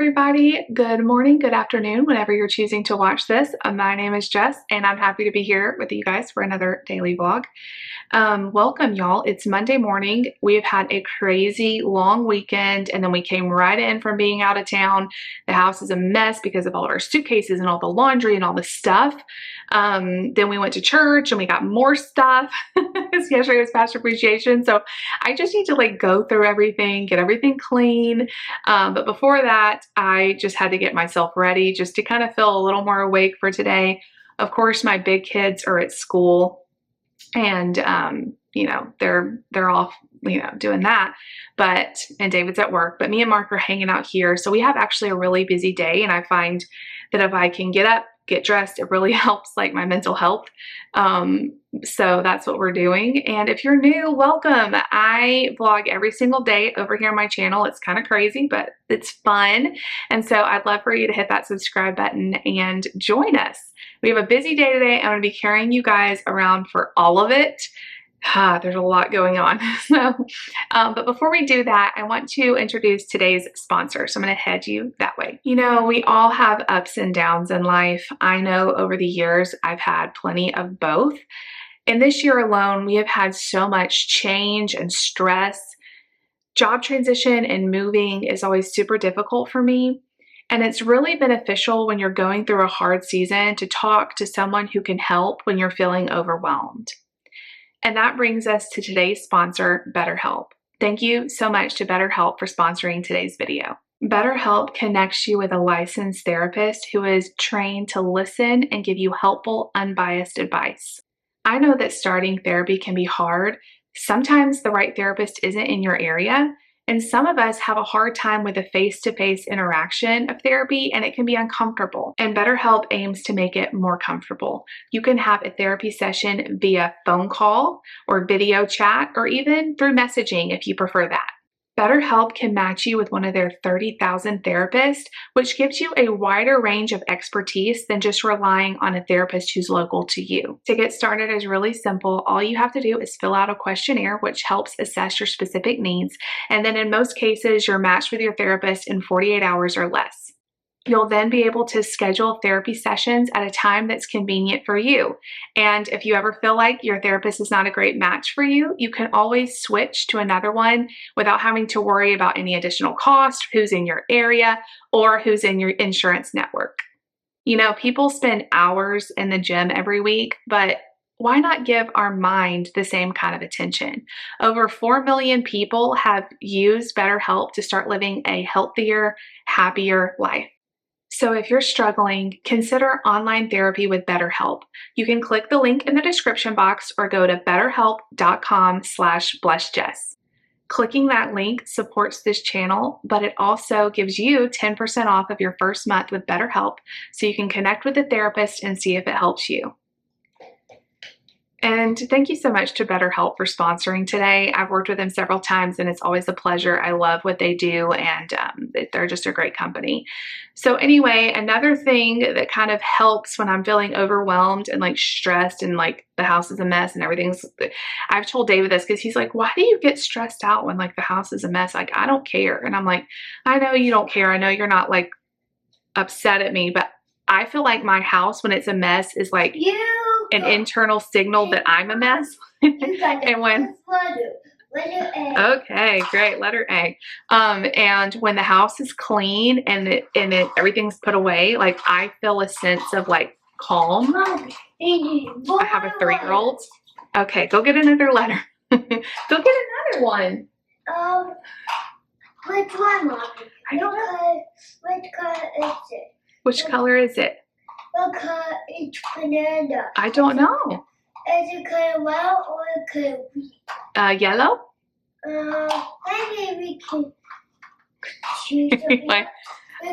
everybody. Good morning, good afternoon, whenever you're choosing to watch this. My name is Jess, and I'm happy to be here with you guys for another daily vlog. Welcome, y'all. It's Monday morning. We've had a crazy long weekend, and then we came right in from being out of town. The house is a mess because of all of our suitcases and all the laundry and all the stuff. Then we went to church and we got more stuff because yesterday was Pastor Appreciation. So I just need to like go through everything, get everything clean. But before that, I just had to get myself ready just to kind of feel a little more awake for today. Of course, my big kids are at school and, you know, they're off, you know, doing that, and David's at work, but me and Mark are hanging out here. So we have actually a really busy day. And I find that if I can get up, get dressed, it really helps like my mental health. So that's what we're doing. And if you're new, welcome. I vlog every single day over here on my channel. It's kind of crazy, but it's fun. And so I'd love for you to hit that subscribe button and join us. We have a busy day today. I'm going to be carrying you guys around for all of it. There's a lot going on. But before we do that, I want to introduce today's sponsor. So I'm going to head you that way. You know, we all have ups and downs in life. I know over the years, I've had plenty of both. And this year alone, we have had so much change and stress. Job transition and moving is always super difficult for me. And it's really beneficial when you're going through a hard season to talk to someone who can help when you're feeling overwhelmed. And that brings us to today's sponsor, BetterHelp. Thank you so much to BetterHelp for sponsoring today's video. BetterHelp connects you with a licensed therapist who is trained to listen and give you helpful, unbiased advice. I know that starting therapy can be hard. Sometimes the right therapist isn't in your area, and some of us have a hard time with the face-to-face interaction of therapy, and it can be uncomfortable. And BetterHelp aims to make it more comfortable. You can have a therapy session via phone call or video chat, or even through messaging if you prefer that. BetterHelp can match you with one of their 30,000 therapists, which gives you a wider range of expertise than just relying on a therapist who's local to you. To get started is really simple. All you have to do is fill out a questionnaire, which helps assess your specific needs. And then in most cases, you're matched with your therapist in 48 hours or less. You'll then be able to schedule therapy sessions at a time that's convenient for you. And if you ever feel like your therapist is not a great match for you, you can always switch to another one without having to worry about any additional cost, who's in your area, or who's in your insurance network. You know, people spend hours in the gym every week, but why not give our mind the same kind of attention? Over 4 million people have used BetterHelp to start living a healthier, happier life. So if you're struggling, consider online therapy with BetterHelp. You can click the link in the description box or go to betterhelp.com/blessedjess. Clicking that link supports this channel, but it also gives you 10% off of your first month with BetterHelp, so you can connect with a therapist and see if it helps you. And thank you so much to BetterHelp for sponsoring today. I've worked with them several times and it's always a pleasure. I love what they do, and they're just a great company. So anyway, another thing that kind of helps when I'm feeling overwhelmed and like stressed and like the house is a mess and everything's, I've told David this because he's like, why do you get stressed out when like the house is a mess? Like, I don't care. And I'm like, I know you don't care. I know you're not like upset at me, but I feel like my house when it's a mess is like an internal signal that I'm a mess. And when letter A. Okay, great, letter A. And when the house is clean and everything's put away, like I feel a sense of like calm. I have a 3-year-old. Okay, go get another letter. Go get another one. Which one, Mommy? I don't know. Which color is it? Which color is it? What color is banana? I don't know. Is it color well or color green? Yellow? Maybe we can choose Anyway,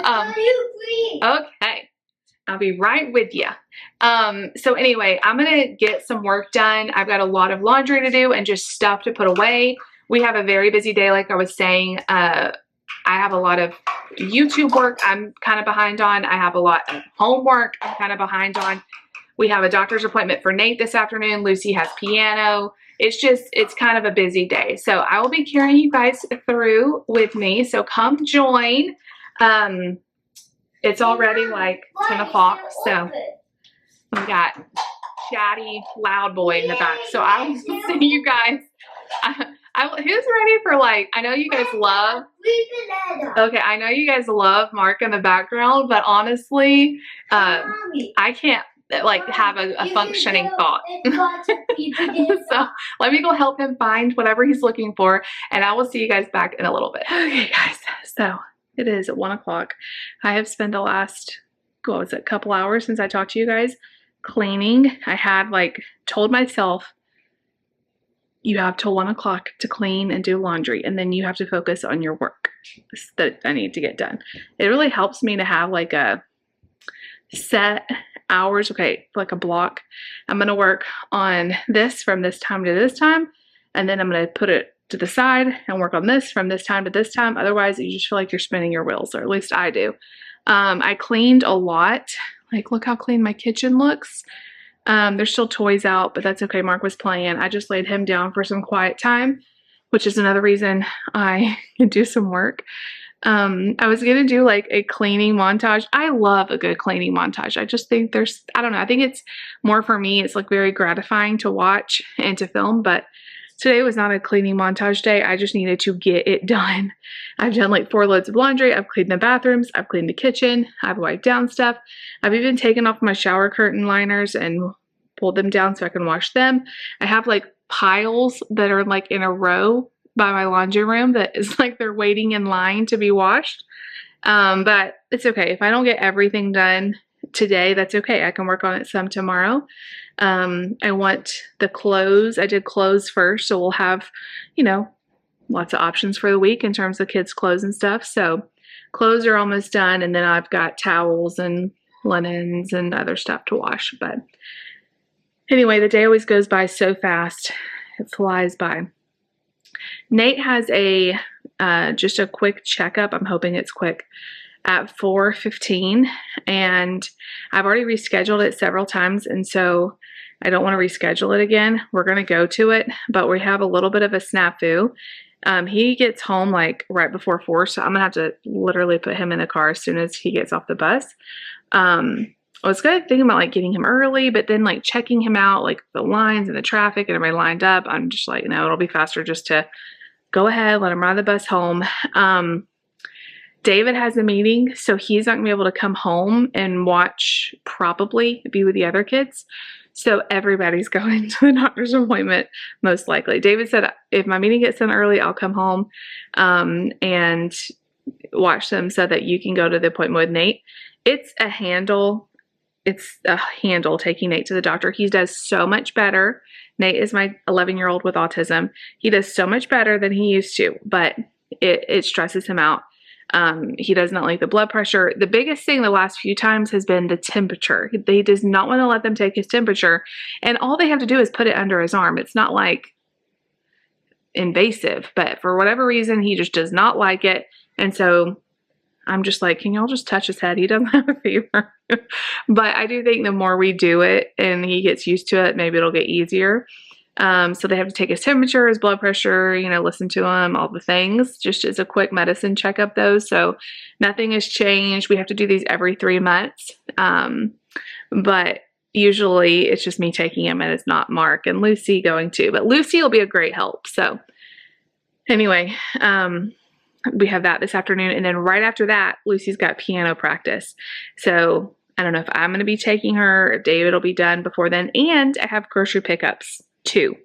color green. Okay. I'll be right with you. So anyway, I'm going to get some work done. I've got a lot of laundry to do and just stuff to put away. We have a very busy day, like I was saying. I have a lot of YouTube work I'm kind of behind on. I have a lot of homework I'm kind of behind on. We have a doctor's appointment for Nate this afternoon. Lucy has piano. It's kind of a busy day. So I will be carrying you guys through with me. So come join. It's already like 10 o'clock, so we got chatty loud boy in the back. So I will see you guys. Who's ready for, like, I know you guys love, okay, I know you guys love Mark in the background, but honestly, I can't like have a functioning thought. So let me go help him find whatever he's looking for, and I will see you guys back in a little bit. Okay guys, so it is 1 o'clock. I have spent the last, what was it, couple hours since I talked to you guys cleaning. I had like told myself, you have till 1 o'clock to clean and do laundry, and then you have to focus on your work that I need to get done. It really helps me to have like a set hours, okay, like a block. I'm gonna work on this from this time to this time, and then I'm gonna put it to the side and work on this from this time to this time. Otherwise, you just feel like you're spinning your wheels, or at least I do. I cleaned a lot. Like, look how clean my kitchen looks. There's still toys out, but that's okay. Mark was playing. I just laid him down for some quiet time, which is another reason I can do some work. I was gonna do like a cleaning montage. I love a good cleaning montage. I just think I don't know, I think it's more for me. It's like very gratifying to watch and to film, but today was not a cleaning montage day. I just needed to get it done. I've done like 4 loads of laundry. I've cleaned the bathrooms. I've cleaned the kitchen. I've wiped down stuff. I've even taken off my shower curtain liners and pulled them down so I can wash them. I have like piles that are like in a row by my laundry room that is like they're waiting in line to be washed. But it's okay. If I don't get everything done today, that's okay. I can work on it some tomorrow. I want the clothes. I did clothes first, so we'll have, you know, lots of options for the week in terms of kids' clothes and stuff. So clothes are almost done, and then I've got towels and linens and other stuff to wash. But anyway, the day always goes by so fast. It flies by. Nate has just a quick checkup. I'm hoping it's quick at 4:15, and I've already rescheduled it several times, and so I don't want to reschedule it again. We're going to go to it, but we have a little bit of a snafu. He gets home like right before 4, so I'm gonna have to literally put him in the car as soon as he gets off the bus. I was kind of thinking about like getting him early, but then like checking him out, like the lines and the traffic and everybody lined up. I'm just like, no, it'll be faster just to go ahead, let him ride the bus home. David has a meeting, so he's not gonna be able to come home and watch, probably be with the other kids. So everybody's going to the doctor's appointment, most likely. David said, if my meeting gets done early, I'll come home and watch them so that you can go to the appointment with Nate. It's a handle. It's a handle taking Nate to the doctor. He does so much better. Nate is my 11-year-old with autism. He does so much better than he used to, but it stresses him out. He does not like the blood pressure. The biggest thing the last few times has been the temperature. He does not want to let them take his temperature, and all they have to do is put it under his arm. It's not like invasive, but for whatever reason, he just does not like it. And so I'm just like, can y'all just touch his head? He doesn't have a fever. But I do think the more we do it and he gets used to it, maybe it'll get easier. So they have to take his temperature, his blood pressure, you know, listen to him, all the things, just as a quick medicine checkup though. So nothing has changed. We have to do these every 3 months. But usually it's just me taking him, and it's not Mark and Lucy going too, but Lucy will be a great help. So anyway, we have that this afternoon. And then right after that, Lucy's got piano practice. So I don't know if I'm going to be taking her, if David will be done before then. And I have grocery pickups too.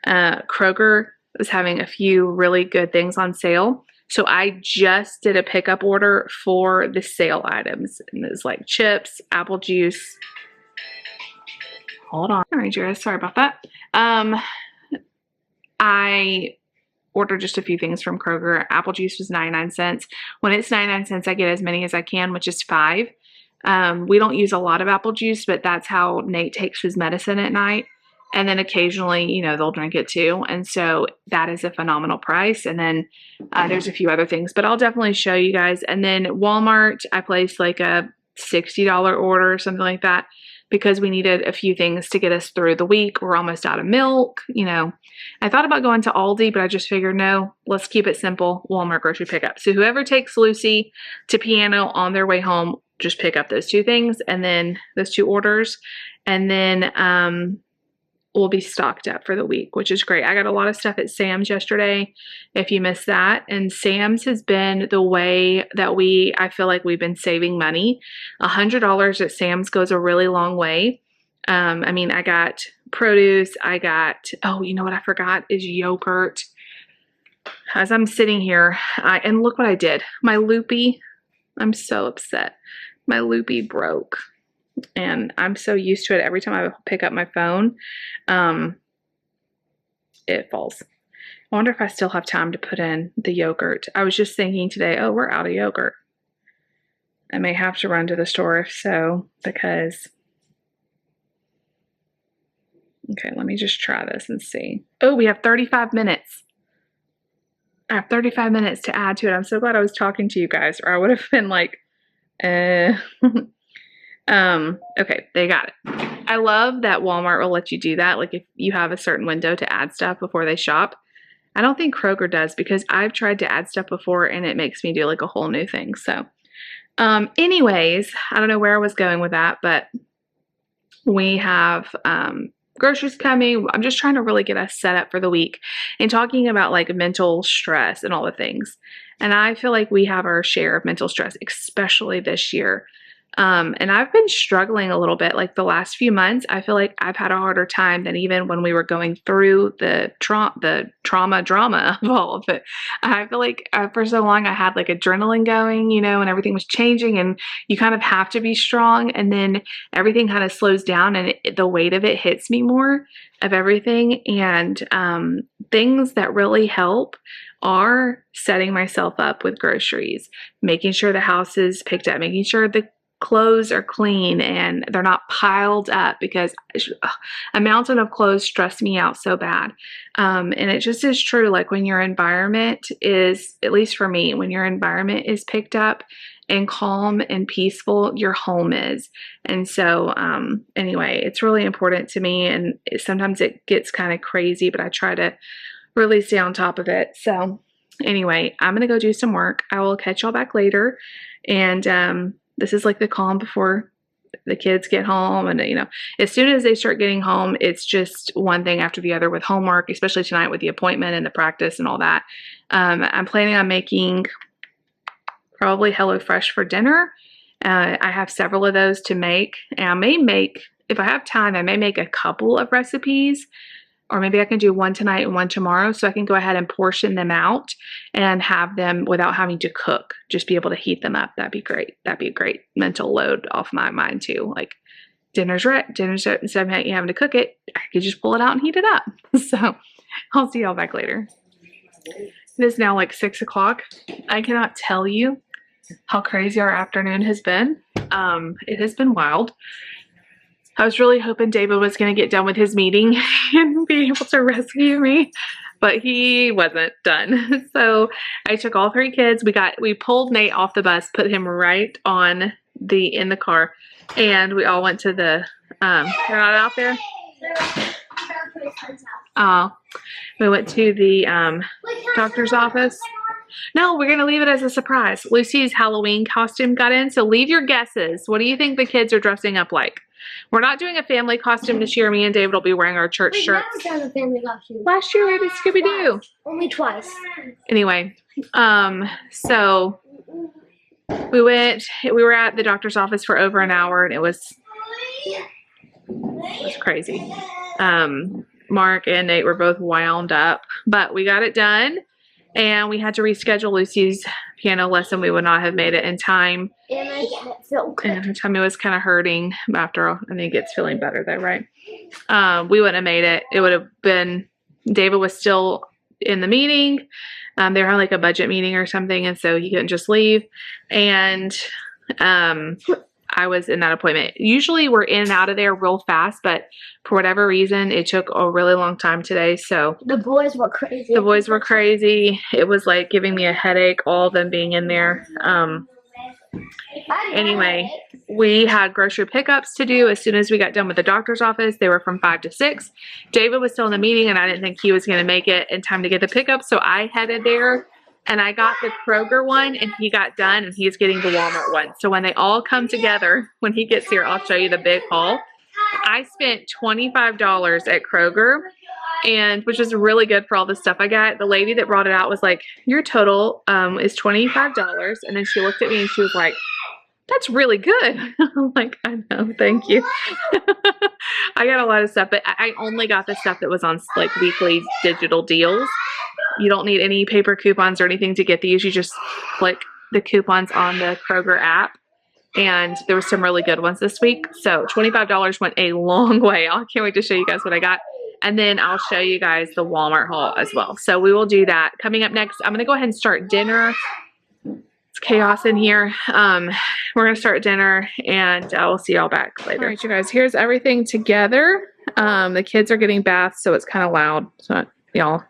Kroger is having a few really good things on sale. So I just did a pickup order for the sale items. And it's like chips, apple juice. Hold on. All right, Jess, sorry about that. I ordered just a few things from Kroger. Apple juice was 99 cents. When it's 99 cents, I get as many as I can, which is 5. We don't use a lot of apple juice, but that's how Nate takes his medicine at night. And then occasionally, you know, they'll drink it too. And so that is a phenomenal price. And then there's a few other things, but I'll definitely show you guys. And then Walmart, I placed like a $60 order or something like that. because we needed a few things to get us through the week. We're almost out of milk, you know. I thought about going to Aldi, but I just figured, no, let's keep it simple. Walmart grocery pickup. So whoever takes Lucy to piano on their way home, just pick up those 2 things and then those 2 orders. And then we'll be stocked up for the week, which is great. I got a lot of stuff at Sam's yesterday, if you missed that. And Sam's has been the way that I feel like we've been saving money. $100 at Sam's goes a really long way. I mean, I got produce. I got, oh, you know what I forgot is yogurt. As I'm sitting here, and look what I did. My loopy, I'm so upset. My loopy broke. And I'm so used to it. Every time I pick up my phone, it falls. I wonder if I still have time to put in the yogurt. I was just thinking today, oh, we're out of yogurt. I may have to run to the store if so, because, okay, let me just try this and see. Oh, we have 35 minutes. I have 35 minutes to add to it. I'm so glad I was talking to you guys, or I would have been like, okay, they got it. I love that Walmart will let you do that. Like if you have a certain window to add stuff before they shop. I don't think Kroger does, because I've tried to add stuff before and it makes me do like a whole new thing. So, anyways, I don't know where I was going with that, but we have, groceries coming. I'm just trying to really get us set up for the week and talking about like mental stress and all the things. And I feel like we have our share of mental stress, especially this year. And I've been struggling a little bit like the last few months. I feel like I've had a harder time than even when we were going through the trauma drama of all of it. I feel like for so long I had like adrenaline going, you know, and everything was changing, and you kind of have to be strong, and then everything kind of slows down and the weight of it hits me more of everything. And things that really help are setting myself up with groceries, making sure the house is picked up, making sure the clothes are clean and they're not piled up, because a mountain of clothes stress me out so bad. And it just is true. Like when your environment is, at least for me, when your environment is picked up and calm and peaceful, your home is. And so, anyway, it's really important to me, and sometimes it gets kind of crazy, but I try to really stay on top of it. So anyway, I'm going to go do some work. I will catch y'all back later. And, this is like the calm before the kids get home. And, you know, as soon as they start getting home, it's just one thing after the other with homework, especially tonight with the appointment and the practice and all that. I'm planning on making probably HelloFresh for dinner. I have several of those to make. And I may make, if I have time, I may make a couple of recipes. Or maybe I can do one tonight and one tomorrow, so I can go ahead and portion them out and have them without having to cook. Just be able to heat them up. That'd be great. That'd be a great mental load off my mind too. Like dinner's ready. Instead of having to cook it, I could just pull it out and heat it up. So I'll see y'all back later. It is now like 6 o'clock. I cannot tell you how crazy our afternoon has been. It has been wild. I was really hoping David was going to get done with his meeting and be able to rescue me, but he wasn't done. So I took all 3 kids. We pulled Nate off the bus, put him right in the car, and we all went to the, they're not out there? We went to the doctor's office. No, we're going to leave it as a surprise. Lucy's Halloween costume got in, so leave your guesses. What do you think the kids are dressing up like? We're not doing a family costume this year. Me and David will be wearing our church shirts. We've never done a family costume. Last year we did Scooby-Doo. Only twice. Anyway, so we were at the doctor's office for over an hour, and it was crazy. Mark and Nate were both wound up, but we got it done. And we had to reschedule Lucy's piano lesson. We would not have made it in time. And I didn't feel good. And her tummy was kind of hurting after all. I think it's feeling better though, right? We wouldn't have made it. It would have been, David was still in the meeting. They were having like a budget meeting or something, and so he couldn't just leave. And I was in that appointment. Usually we're in and out of there real fast, but for whatever reason, it took a really long time today. So the boys were crazy. The boys were crazy. It was like giving me a headache, all of them being in there. Anyway, we had grocery pickups to do as soon as we got done with the doctor's office. They were from 5 to 6. David was still in the meeting, and I didn't think he was going to make it in time to get the pickup, so I headed there, and I got the Kroger one, and he got done, and he's getting the Walmart one. So when they all come together, when he gets here, I'll show you the big haul. I spent $25 at Kroger, and which is really good for all the stuff I got. The lady that brought it out was like, your total is $25. And then she looked at me and she was like, that's really good. I'm like, I know, thank you. I got a lot of stuff, but I only got the stuff that was on like weekly digital deals. You don't need any paper coupons or anything to get these. You just click the coupons on the Kroger app. And there were some really good ones this week. So $25 went a long way. I can't wait to show you guys what I got. And then I'll show you guys the Walmart haul as well. So we will do that. Coming up next, I'm going to go ahead and start dinner. It's chaos in here. We're going to start dinner, and I will see y'all back later. All right, you guys, here's everything together. The kids are getting baths, so it's kind of loud. So y'all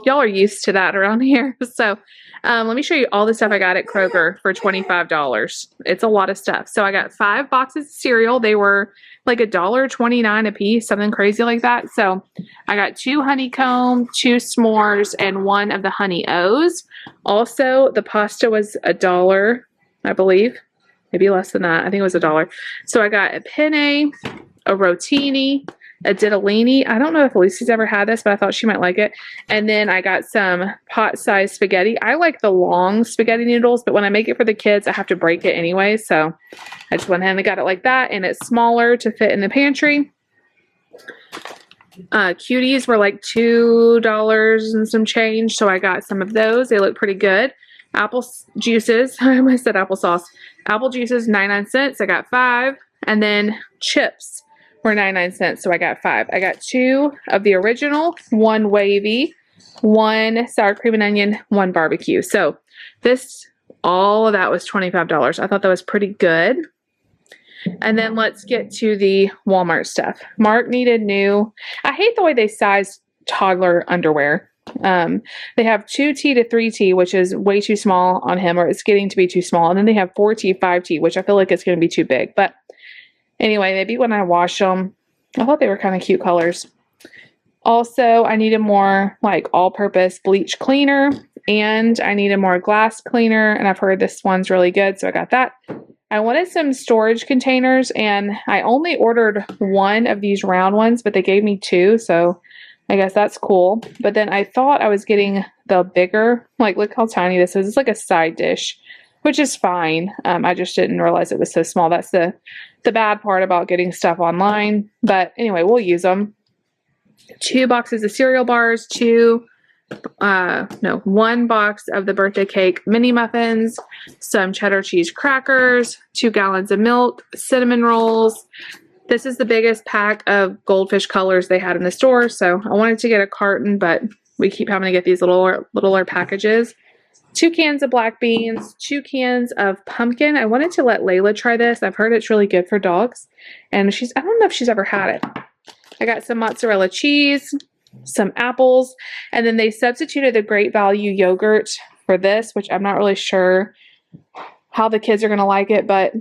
are used to that around here. So let me show you all the stuff I got at Kroger for $25. It's a lot of stuff. So I got 5 boxes of cereal. They were like $1.29 a piece, something crazy like that. So I got 2 honeycomb, 2 s'mores, and 1 of the honey O's. Also, the pasta was $1, I believe. Maybe less than that. I think it was $1. So I got a penne, a rotini, a ditalini. I don't know if Lucy's ever had this, but I thought she might like it. And then I got some pot-sized spaghetti. I like the long spaghetti noodles, but when I make it for the kids, I have to break it anyway. So I just went ahead and got it like that, and it's smaller to fit in the pantry. Cuties were like $2 and some change, so I got some of those. They look pretty good. Apple juices. I almost said applesauce. Apple juices, 99 cents. I got 5. And then chips were 99 cents, so I got 5. I got 2 of the original, 1 wavy, 1 sour cream and onion, 1 barbecue. So all of that was $25. I thought that was pretty good. And then let's get to the Walmart stuff. Mark needed new. I hate the way they size toddler underwear. They have 2T to 3T, which is way too small on him, or it's getting to be too small. And then they have 4T, 5T, which I feel like it's going to be too big. But anyway, maybe when I wash them, I thought they were kind of cute colors. Also, I needed more like all-purpose bleach cleaner, and I needed more glass cleaner, and I've heard this one's really good, so I got that. I wanted some storage containers, and I only ordered 1 of these round ones, but they gave me 2, so I guess that's cool. But then I thought I was getting the bigger, like look how tiny this is. It's like a side dish, which is fine. I just didn't realize it was so small. That's the bad part about getting stuff online. But anyway, we'll use them. 2 boxes of cereal bars, 1 box of the birthday cake mini muffins, some cheddar cheese crackers, 2 gallons of milk, cinnamon rolls. This is the biggest pack of goldfish colors they had in the store, so I wanted to get a carton, but we keep having to get these littler packages. 2 cans of black beans, 2 cans of pumpkin. I wanted to let Layla try this. I've heard it's really good for dogs, and I don't know if she's ever had it. I got some mozzarella cheese, some apples, and then they substituted the Great Value yogurt for this, which I'm not really sure how the kids are going to like it, but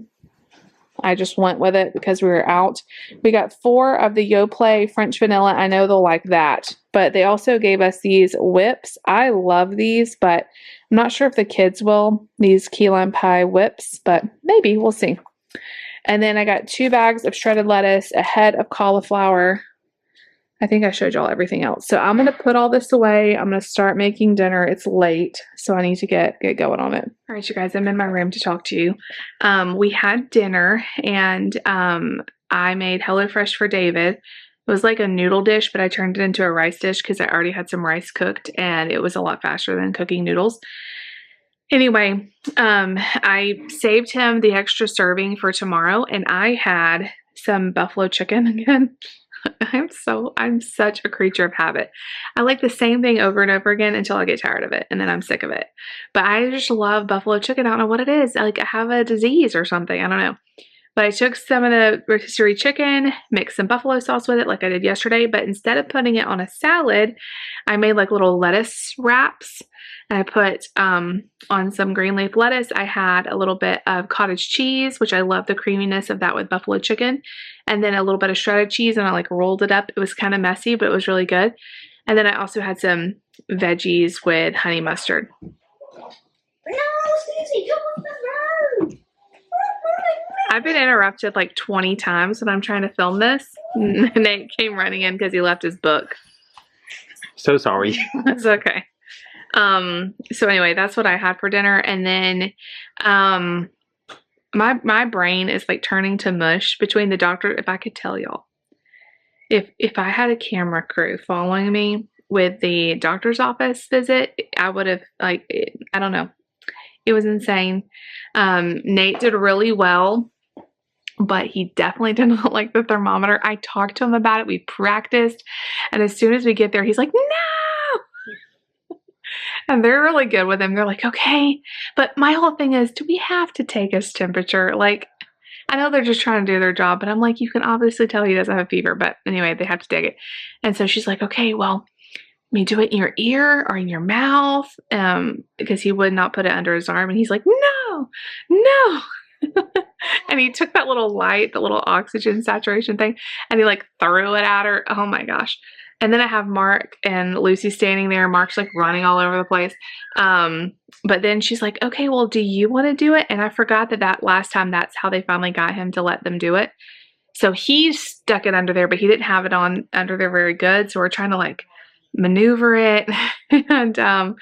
I just went with it because we were out. We got 4 of the Yoplait French vanilla. I know they'll like that, but they also gave us these whips. I love these, but I'm not sure if the kids will, these key lime pie whips, but maybe, we'll see. And then I got 2 bags of shredded lettuce, a head of cauliflower. I think I showed y'all everything else. So I'm going to put all this away. I'm going to start making dinner. It's late, so I need to get going on it. All right, you guys, I'm in my room to talk to you. We had dinner, and I made HelloFresh for David. It was like a noodle dish, but I turned it into a rice dish because I already had some rice cooked, and it was a lot faster than cooking noodles. Anyway, I saved him the extra serving for tomorrow, and I had some buffalo chicken again. I'm such a creature of habit. I like the same thing over and over again until I get tired of it, and then I'm sick of it. But I just love buffalo chicken. I don't know what it is. I have a disease or something. I don't know. But I took some of the rotisserie chicken, mixed some buffalo sauce with it like I did yesterday, but instead of putting it on a salad, I made like little lettuce wraps. And I put on some green leaf lettuce. I had a little bit of cottage cheese, which I love the creaminess of that with buffalo chicken, and then a little bit of shredded cheese, and I like rolled it up. It was kind of messy, but it was really good. And then I also had some veggies with honey mustard. No, Susie, come off the road. I've been interrupted like 20 times when I'm trying to film this. Nate came running in because he left his book. So sorry. That's okay. So anyway, that's what I had for dinner. And then my brain is like turning to mush between the doctor. If I could tell y'all, if I had a camera crew following me with the doctor's office visit, I would have I don't know. It was insane. Nate did really well, but he definitely did not like the thermometer. I talked to him about it. We practiced. And as soon as we get there, he's like, no. And they're really good with him. They're like, okay. But my whole thing is, do we have to take his temperature? Like, I know they're just trying to do their job, but I'm like, you can obviously tell he doesn't have a fever. But anyway, they have to take it. And so she's like, okay, well, me do it in your ear or in your mouth, because he would not put it under his arm. And he's like, no. And he took that little light, the little oxygen saturation thing, and he like threw it at her. Oh my gosh. And then I have Mark and Lucy standing there. Mark's like running all over the place. But then she's like, okay, well, do you want to do it? And I forgot that last time, that's how they finally got him to let them do it. So he stuck it under there, but he didn't have it on under there very good. So we're trying to like maneuver it. And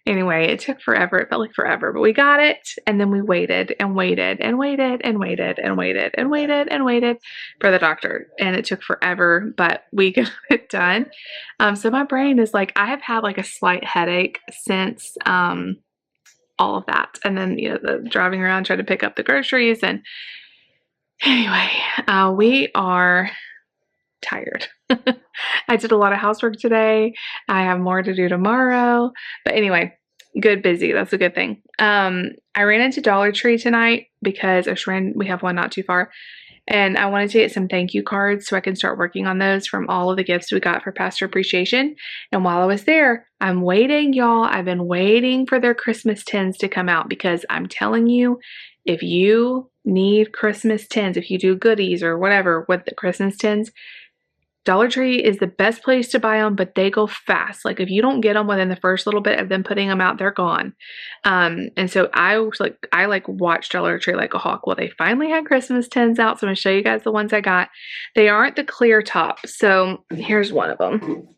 anyway, it took forever. It felt like forever, but we got it. And then we waited and waited and waited and waited and waited and waited and waited for the doctor. And it took forever, but we got it done. So my brain is like, I have had like a slight headache since all of that. And then, you know, the driving around trying to pick up the groceries. And anyway, we are tired. I did a lot of housework today. I have more to do tomorrow. But anyway, good busy. That's a good thing. I ran into Dollar Tree tonight because we have one not too far. And I wanted to get some thank you cards so I can start working on those from all of the gifts we got for Pastor Appreciation. And while I was there, I'm waiting, y'all. I've been waiting for their Christmas tins to come out, because I'm telling you, if you need Christmas tins, if you do goodies or whatever with the Christmas tins, Dollar Tree is the best place to buy them, but they go fast. Like if you don't get them within the first little bit of them putting them out, they're gone. And so I watched Dollar Tree like a hawk. Well, they finally had Christmas tins out, so I'm gonna show you guys the ones I got. They aren't the clear top, so here's one of them.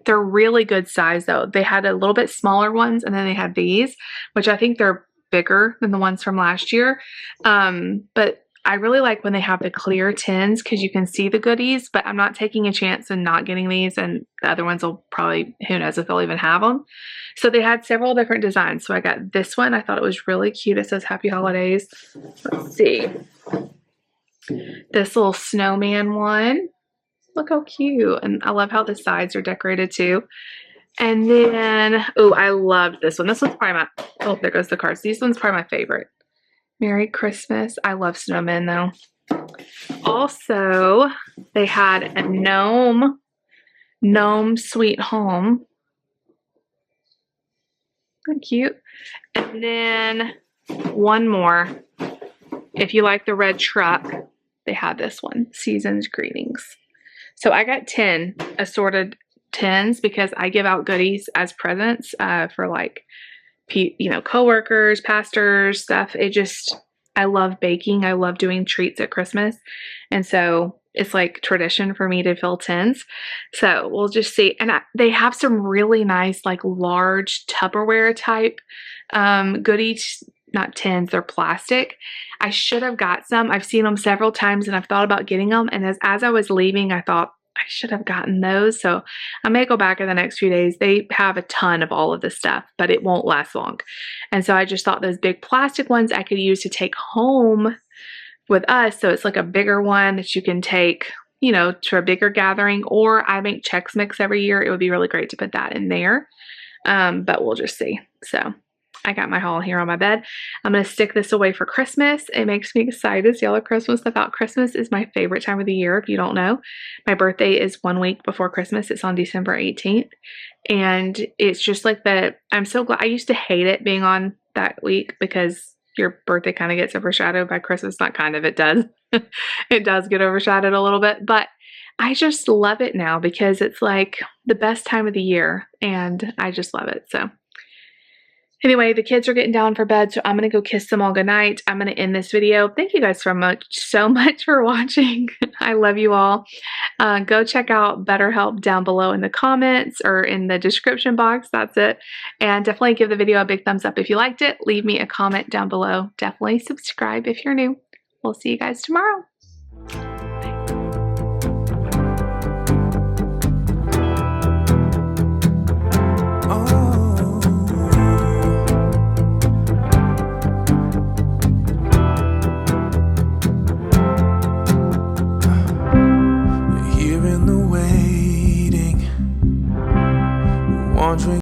They're really good size though. They had a little bit smaller ones, and then they had these, which I think they're bigger than the ones from last year. But I really like when they have the clear tins because you can see the goodies, but I'm not taking a chance and not getting these, and the other ones will probably, who knows if they'll even have them. So they had several different designs. So I got this one. I thought it was really cute. It says Happy Holidays. Let's see. This little snowman one. Look how cute. And I love how the sides are decorated too. And then, oh, I loved this one. This one's probably there goes the cards. These one's probably my favorite. Merry Christmas. I love snowmen though. Also, they had a gnome sweet home. Isn't that cute? And then one more. If you like the red truck, they had this one, Season's Greetings. So I got 10 assorted tins because I give out goodies as presents for like, you know, coworkers, pastors, stuff. I love baking. I love doing treats at Christmas. And so it's like tradition for me to fill tins. So we'll just see. And they have some really nice, like large Tupperware type goodies, not tins, they're plastic. I should have got some. I've seen them several times and I've thought about getting them. And as I was leaving, I thought, I should have gotten those. So I may go back in the next few days. They have a ton of all of this stuff, but it won't last long. And so I just thought those big plastic ones I could use to take home with us. So it's like a bigger one that you can take, you know, to a bigger gathering, or I make Chex Mix every year. It would be really great to put that in there. But we'll just see. So I got my haul here on my bed. I'm going to stick this away for Christmas. It makes me excited to see all the Christmas stuff out. Christmas is my favorite time of the year, if you don't know. My birthday is 1 week before Christmas. It's on December 18th. And it's just like I'm so glad. I used to hate it being on that week because your birthday kind of gets overshadowed by Christmas. Not kind of, it does. It does get overshadowed a little bit. But I just love it now because it's like the best time of the year. And I just love it. So anyway, the kids are getting down for bed, so I'm going to go kiss them all goodnight. I'm going to end this video. Thank you guys so much for watching. I love you all. Go check out BetterHelp down below in the comments or in the description box. That's it. And definitely give the video a big thumbs up if you liked it. Leave me a comment down below. Definitely subscribe if you're new. We'll see you guys tomorrow.